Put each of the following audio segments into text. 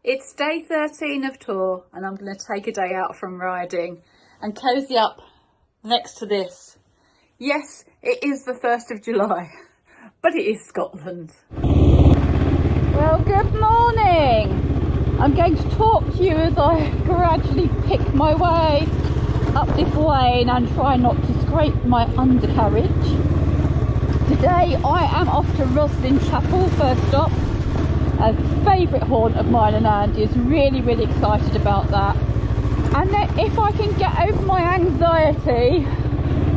It's day 13 of tour and I'm going to take a day out from riding and cozy up next to this. Yes, it is the 1st of July, but it is Scotland. Well, good morning. I'm going to talk to you as I gradually pick my way up this lane and try not to scrape my undercarriage. Today I am off to Rosslyn Chapel, first stop. A favourite haunt of mine and Andy's. Really excited about that. And then if I can get over my anxiety,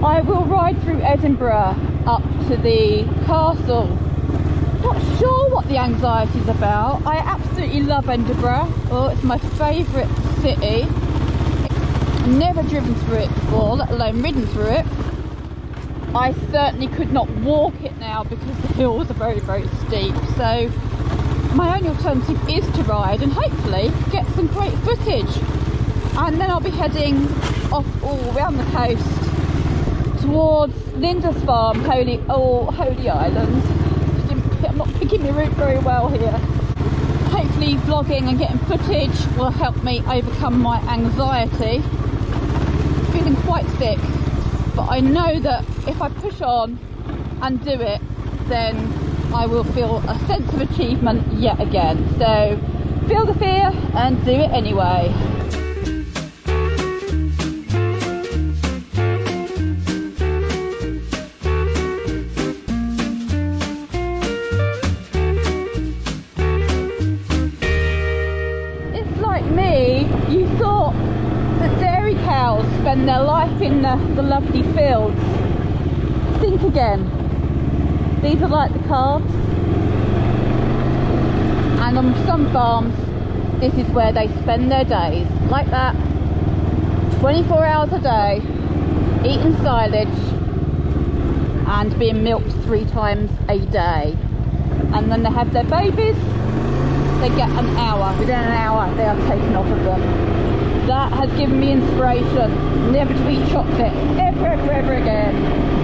I will ride through Edinburgh up to the castle. Not sure what the anxiety is about. I absolutely love Edinburgh. Oh, it's my favourite city. I've never driven through it before, let alone ridden through it. I certainly could not walk it now because the hills are very steep. So my only alternative is to ride and hopefully get some great footage. And then I'll be heading off all around the coast towards Lindisfarne, Holy Island. I'm not picking my route very well here. Hopefully vlogging and getting footage will help me overcome my anxiety. Feeling quite sick, but I know that if I push on and do it, then I will feel a sense of achievement yet again. So feel the fear and do it anyway. It's like me, you thought that dairy cows spend their life in the lovely fields. Think again. These are like the calves, and on some farms this is where they spend their days, like that, 24 hours a day, eating silage and being milked 3 times a day. And then they have their babies, they get an hour, within an hour they are taken off of them. That has given me inspiration never to eat chocolate ever again.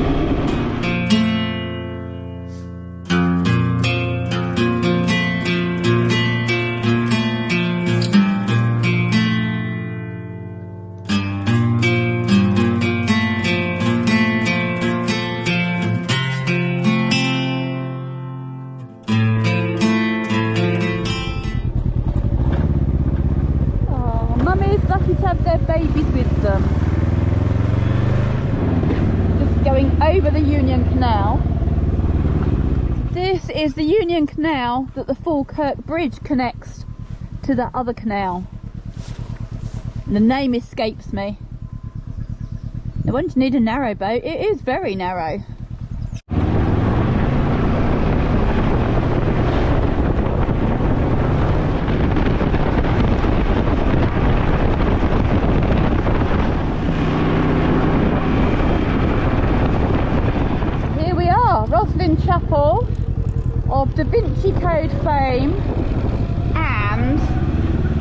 Lucky to have their babies with them. Just going over the Union Canal. This is the Union Canal that the Falkirk Bridge connects to the other canal. The name escapes me. I won't need a narrow boat. It is very narrow. Rosslyn Chapel of Da Vinci Code fame and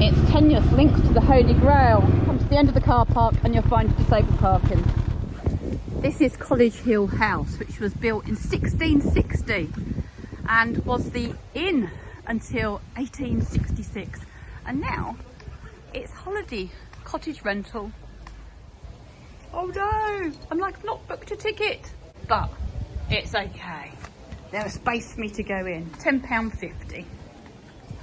its tenuous links to the Holy Grail. Come to the end of the car park and you'll find disabled parking. This is College Hill House, which was built in 1660 and was the inn until 1866, and now it's holiday cottage rental. Oh no, I'm like not booked a ticket, but it's okay. There's space for me to go in. £10.50.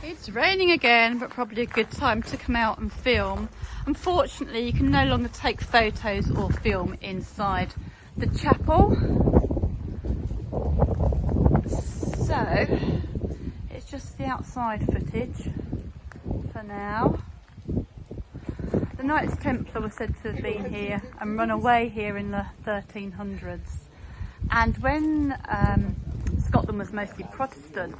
It's raining again, but probably a good time to come out and film. Unfortunately, you can no longer take photos or film inside the chapel. So, it's just the outside footage for now. The Knights Templar were said to have been here and run away here in the 1300s. And when Scotland was mostly Protestant,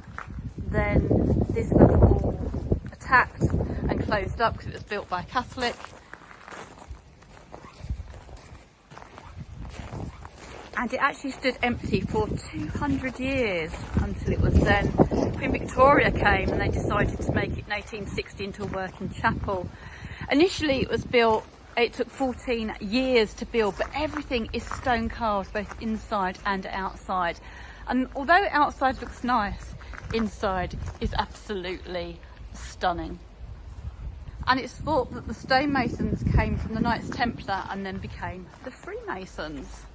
then this was all attacked and closed up because it was built by a Catholic. And it actually stood empty for 200 years until it was then Queen Victoria came and they decided to make it in 1860 into a working chapel. Initially it was built, it took 14 years to build, but everything is stone carved both inside and outside. And although outside looks nice, inside is absolutely stunning. And it's thought that the stonemasons came from the Knights Templar and then became the Freemasons.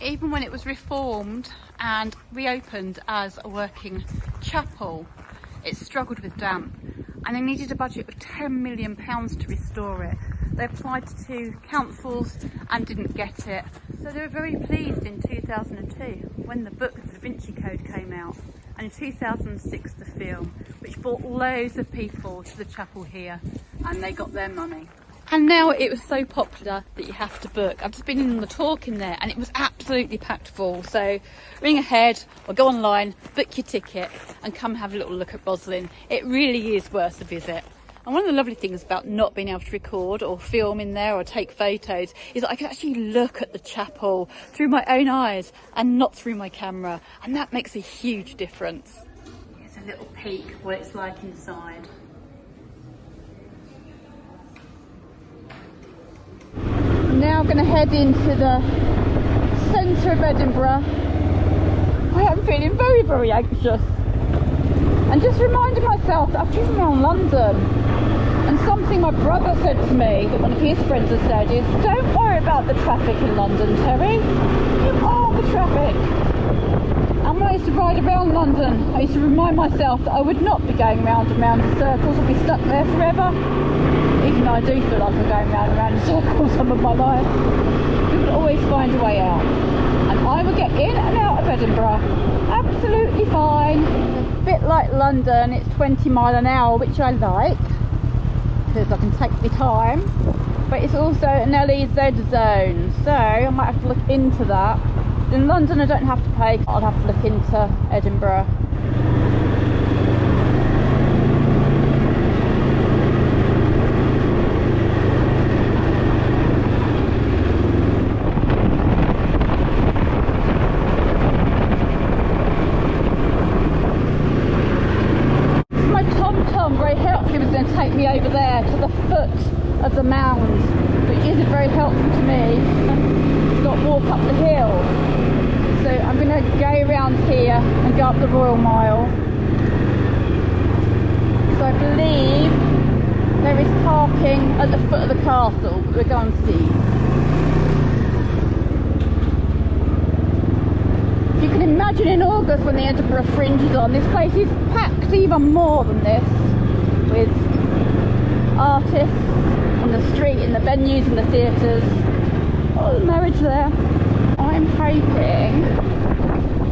Even when it was reformed and reopened as a working chapel, it struggled with damp, and they needed a budget of £10 million to restore it. They applied to 2 councils and didn't get it. So they were very pleased in 2002 when the book The Da Vinci Code came out, and in 2006 the film, which brought loads of people to the chapel here, and they got their money. And now it was so popular that you have to book. I've just been in the talk in there and it was absolutely packed full. So ring ahead or go online, book your ticket and come have a little look at Rosslyn. It really is worth a visit. And one of the lovely things about not being able to record or film in there or take photos is that I can actually look at the chapel through my own eyes and not through my camera. And that makes a huge difference. Here's a little peek what it's like inside. Now I'm going to head into the centre of Edinburgh. I am feeling very, very anxious. And just reminding myself that I've driven around London. And something my brother said to me, that one of his friends has said, is don't worry about the traffic in London, Terry. You are the traffic. And when I used to ride around London, I used to remind myself that I would not be going round and round in circles. I'd be stuck there forever. Even though I do feel like I'm going round and round in circles some of my life. You will always find a way out. And I will get in and out of Edinburgh absolutely fine. It's a bit like London, it's 20 miles an hour, which I like, because I can take my time. But it's also an LEZ zone, so I might have to look into that. In London I don't have to pay, I'll have to look into Edinburgh. Take me over there to the foot of the mound, which isn't very helpful to me. Got to walk up the hill, so I'm going to go around here and go up the Royal Mile. So I believe there is parking at the foot of the castle, but we're going to see. You can imagine in August when the Edinburgh Fringe is on, this place is packed even more than this, with artists on the street, in the venues and the theatres. Oh, the marriage there. I'm hoping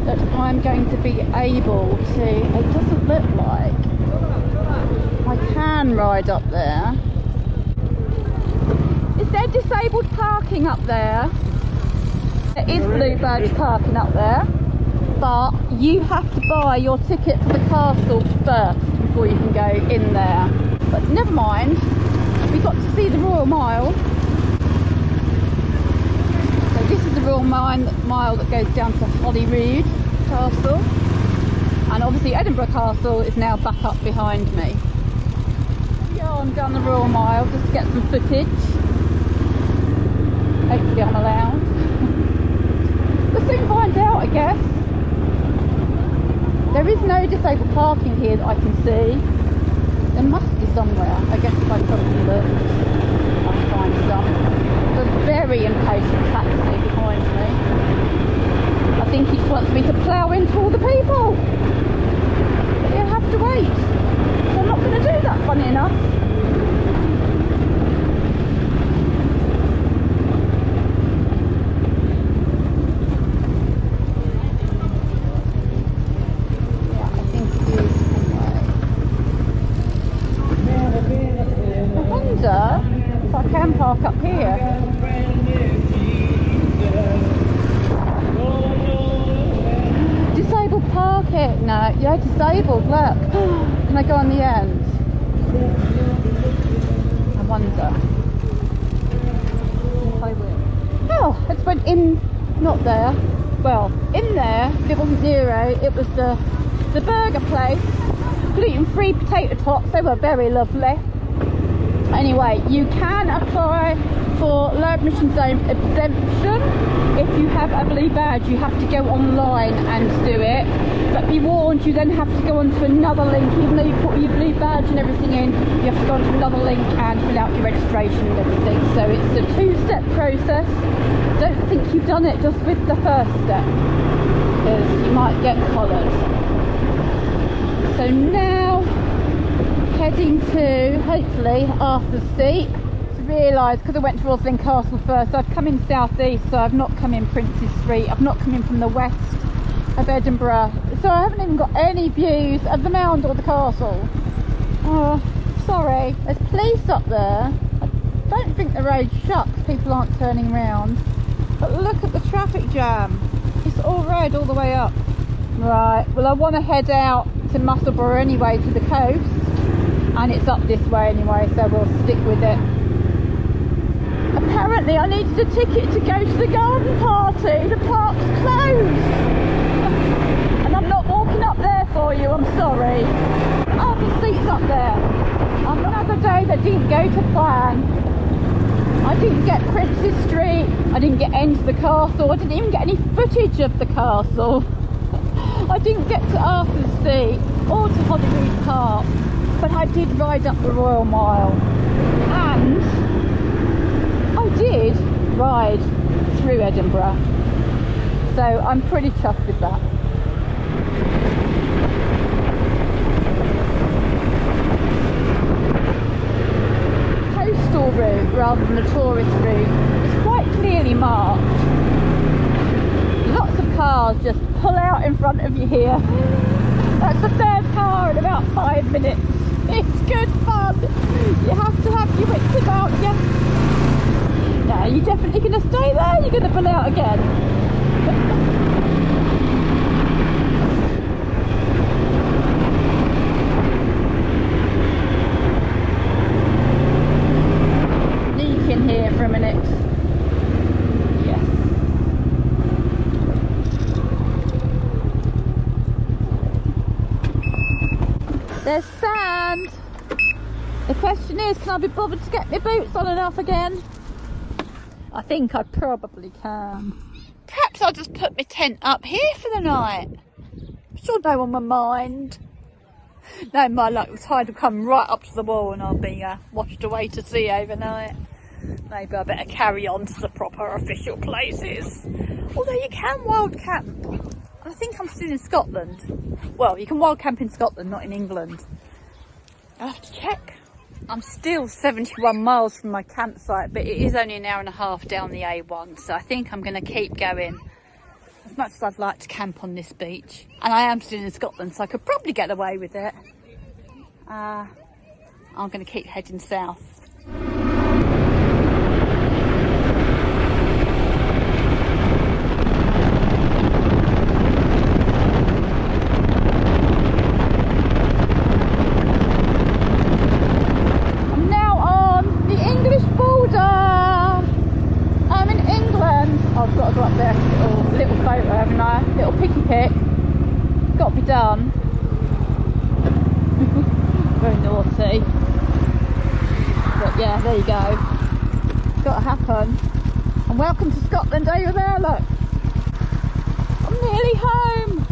that I'm going to be able to, it doesn't look like I can ride up there. Is there disabled parking up there? There is Bluebird's parking up there, but you have to buy your ticket for the castle first before you can go in there. But never mind, we got to see the Royal Mile. So this is the Royal Mile that goes down to Holyrood Castle. And obviously Edinburgh Castle is now back up behind me. Yeah, I'm down the Royal Mile just to get some footage. Hopefully I'm allowed. We'll soon find out, I guess. There is no disabled parking here that I can see. There must be somewhere. I guess if I probably look, I'll find some. There's a very impatient taxi behind me. I think he just wants me to plough into all the people. But you'll have to wait. So I'm not going to do that, funny enough. If I can park up here. Disabled parking. No, yeah, disabled, look. Can I go on the end? I wonder if I will. Oh, I just went in, not there. Well, in there, it wasn't Nero, it was the burger place. Gluten-free potato tots, they were very lovely. Anyway, you can apply for low emission zone exemption if you have a blue badge. You have to go online and do it, But be warned, you then have to go onto another link, even though you put your blue badge and everything in, you have to go onto another link and fill out your registration and everything. So it's a two-step process. Don't think you've done it just with the first step, because you might get collared. So now, heading to, hopefully, Arthur's Seat. Realised, because I went to Rosslyn Castle first, I've come in south east, so I've not come in Princes Street, I've not come in from the west of Edinburgh, so I haven't even got any views of the mound or the castle. Oh, sorry. There's police up there. I don't think the road's shut because people aren't turning round, but look at the traffic jam. It's all red all the way up. Right, well, I want to head out to Musselburgh anyway, to the coast, and it's up this way anyway, so we'll stick with it. Apparently I needed a ticket to go to the garden party. The park's closed. And I'm not walking up there for you, I'm sorry. Arthur's Seat's up there. On another day that didn't go to plan. I didn't get Princes Street. I didn't get into the castle. I didn't even get any footage of the castle. I didn't get to Arthur's Seat or to Holyrood Park. But I did ride up the Royal Mile. And I did ride through Edinburgh, so I'm pretty chuffed with that. Coastal route rather than the tourist route is quite clearly marked. Lots of cars just pull out in front of you here. That's the third car in about 5 minutes. It's good fun. You have to have your wits about you. No, you're definitely going to stay there, you're going to pull out again. Sneak in here for a minute. Yes. There's sand. The question is, can I be bothered to get my boots on and off again? I think I probably can. Perhaps I'll just put my tent up here for the night. I'm sure no one will mind. No, my luck, the tide will come right up to the wall and I'll be washed away to sea overnight. Maybe I better carry on to the proper official places. Although you can wild camp. I think I'm still in Scotland. Well, you can wild camp in Scotland, not in England. I'll have to check. I'm still 71 miles from my campsite, but it is only an hour and a half down the A1, so I think I'm going to keep going. As much as I'd like to camp on this beach, and I am still in Scotland, so I could probably get away with it. I'm going to keep heading south. I've got to go up there, little photo, haven't I? Little picky pick. Got to be done. Very naughty. But yeah, there you go. It's got to happen. And welcome to Scotland over there, look. I'm nearly home.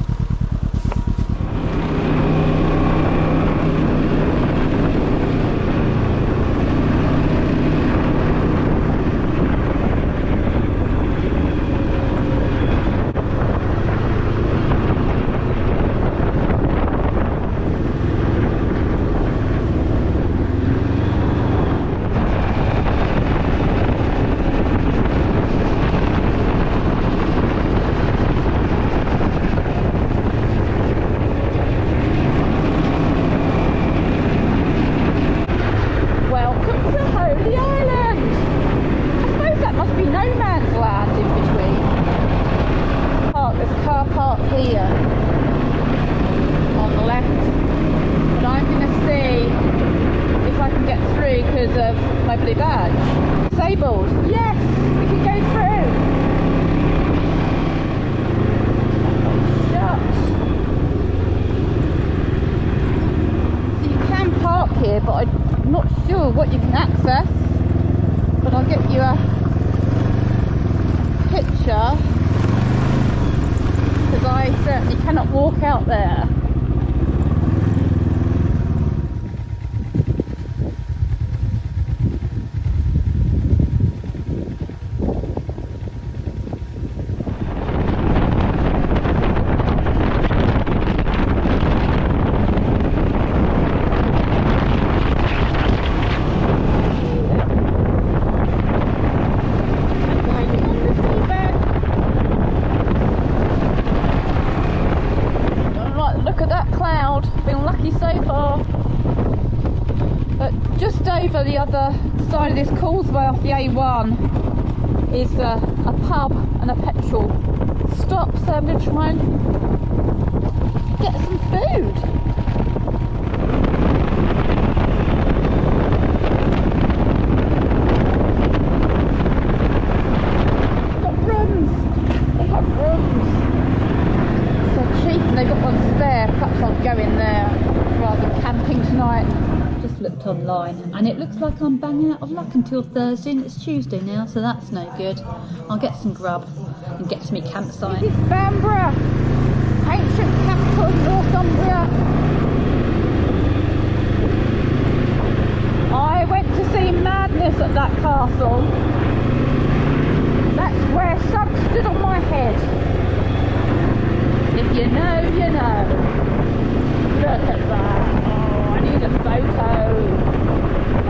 because I certainly cannot walk out there. Over the other side of this causeway off the A1 is a pub and a petrol stop, so I'm going to try and get some food. They've got rooms, they have rooms. They're cheap and they've got one spare. Perhaps I'll go in there rather than camping tonight. Just looked online and it looks like I'm banging out of luck until Thursday, and it's Tuesday now, so that's no good. I'll get some grub and get to my campsite. This is Bamburgh, ancient capital of Northumbria. I went to see Madness at that castle. That's where sun stood on my head. If you know, you know. Look at that. I need a photo.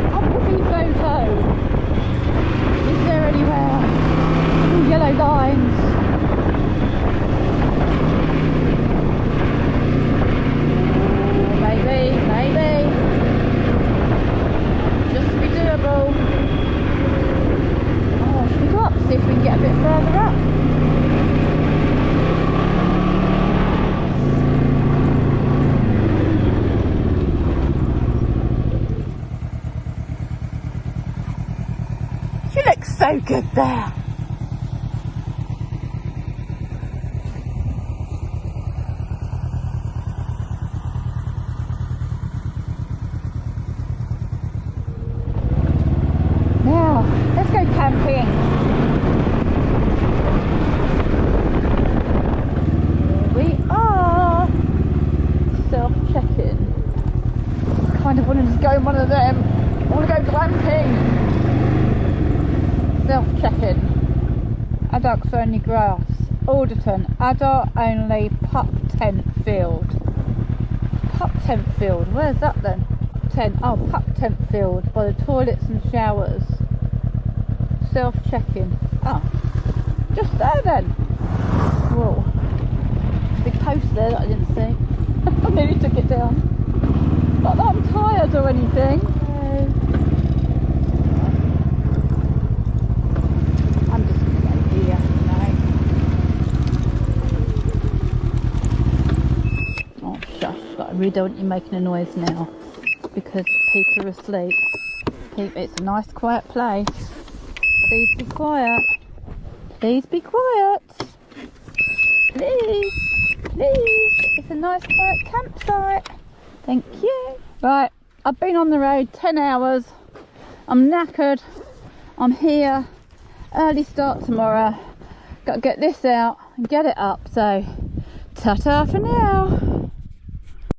A bloody photo. Is there anywhere? Ooh, yellow lines. Ooh, maybe. Just be doable. Oh, should we go up? See if we can get a bit further up. So good there. Now, let's go camping. Here we are. Self-check-in. Kind of wanted to go in one of them. I want to go glamping. Self-check-in. Adults only grass. Alderton. Adult only pup tent field. Pup tent field. Where's that then? Tent. Oh, pup tent field by the toilets and showers. Self-check-in. Oh, just there then. Whoa. Big post there that I didn't see. I nearly took it down. Not that I'm tired or anything. I really don't want you making a noise now because people are asleep. It's a nice quiet place. Please be quiet. Please be quiet. Please. It's a nice quiet campsite. Thank you. Right, I've been on the road 10 hours. I'm knackered. I'm here. Early start tomorrow. Got to get this out and get it up. So, ta-ta for now.